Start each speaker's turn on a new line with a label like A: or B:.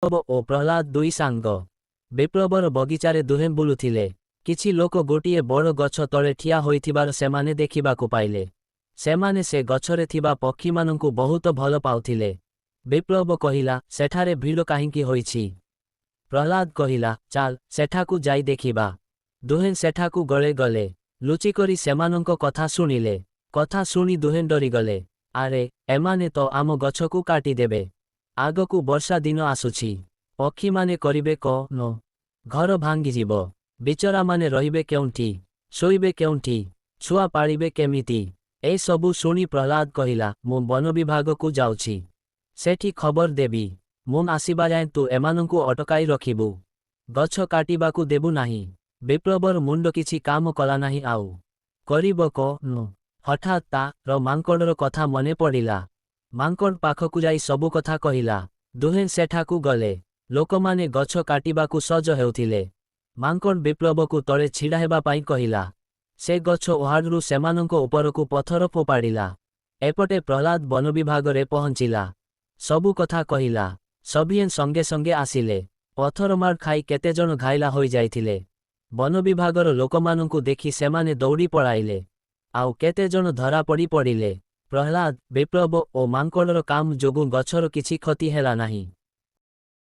A: ବିପ୍ଳବ ଓ ପ୍ରହ୍ଲାଦ ଦୁଇ ସାଙ୍ଗ। ବିପ୍ଳବର ବଗିଚାରେ ଦୁହେଁ ବୁଲୁଥିଲେ। କିଛି ଲୋକ ଗୋଟିଏ ବଡ଼ ଗଛ ତଳେ ଠିଆ ହୋଇଥିବାର ସେମାନେ ଦେଖିବାକୁ ପାଇଲେ। ସେମାନେ ସେ ଗଛରେ ଥିବା ପକ୍ଷୀମାନଙ୍କୁ ବହୁତ ଭଲ ପାଉଥିଲେ। ବିପ୍ଳବ କହିଲା, ସେଠାରେ ଭିଡ଼ କାହିଁକି ହୋଇଛି? ପ୍ରହ୍ଲାଦ କହିଲା, ଚାଲ ସେଠାକୁ ଯାଇ ଦେଖିବା। ଦୁହେଁ ସେଠାକୁ ଗଲେ। ଲୁଚିକରି ସେମାନଙ୍କ କଥା ଶୁଣିଲେ। କଥା ଶୁଣି ଦୁହେଁ ଡରିଗଲେ। ଆରେ, ଏମାନେ ତ ଆମ ଗଛକୁ କାଟିଦେବେ। ଆଗକୁ ବର୍ଷା ଦିନ ଆସୁଛି। ପକ୍ଷୀମାନେ କରିବେ କଣ? ଘର ଭାଙ୍ଗିଯିବ। ବିଚରାମାନେ ରହିବେ କେଉଁଠି? ଶୋଇବେ କେଉଁଠି? ଛୁଆ ପାଳିବେ କେମିତି? ଏସବୁ ଶୁଣି ପ୍ରହ୍ଲାଦ କହିଲା, ମୁଁ ବନ ବିଭାଗକୁ ଯାଉଛି। ସେଠି ଖବର ଦେବି। ମୁଁ ଆସିବା ଯାଏଁ ତୁ ଏମାନଙ୍କୁ ଅଟକାଇ ରଖିବୁ। ଗଛ କାଟିବାକୁ ଦେବୁ ନାହିଁ। ବିପ୍ଳବର ମୁଣ୍ଡ କିଛି କାମ କଲା ନାହିଁ ଆଉ। କରିବ କଣ? ହଠାତ୍ ତାର ମାଙ୍କଡ଼ର କଥା ମନେ ପଡ଼ିଲା। ମାଙ୍କଡ଼ ପାଖକୁ ଯାଇ ସବୁ କଥା କହିଲା। ଦୁହେଁ ସେଠାକୁ ଗଲେ। ଲୋକମାନେ ଗଛ କାଟିବାକୁ ସଜ ହେଉଥିଲେ। ମାଙ୍କଡ଼ ବିପ୍ଳବକୁ ତଳେ ଛିଡ଼ା ହେବା ପାଇଁ କହିଲା। ସେ ଗଛ ଓହାଡ଼ରୁ ସେମାନଙ୍କ ଉପରକୁ ପଥର ଫୋପାଡ଼ିଲା। ଏପଟେ ପ୍ରହ୍ଲାଦ ବନ ବିଭାଗରେ ପହଞ୍ଚିଲା। ସବୁ କଥା କହିଲା। ସଭିଏଁ ସଙ୍ଗେ ସଙ୍ଗେ ଆସିଲେ। ପଥରମାଡ଼ ଖାଇ କେତେଜଣ ଘାଇଲା ହୋଇଯାଇଥିଲେ। ବନ ବିଭାଗର ଲୋକମାନଙ୍କୁ ଦେଖି ସେମାନେ ଦୌଡ଼ି ପଳାଇଲେ। ଆଉ କେତେଜଣ ଧରାପଡ଼ି ପଡ଼ିଲେ। ପ୍ରହ୍ଲାଦ, ବିପ୍ଳବ ଓ ମାଙ୍କଡ଼ର କାମ ଯୋଗୁଁ ଗଛର କିଛି କ୍ଷତି ହେଲା ନାହିଁ।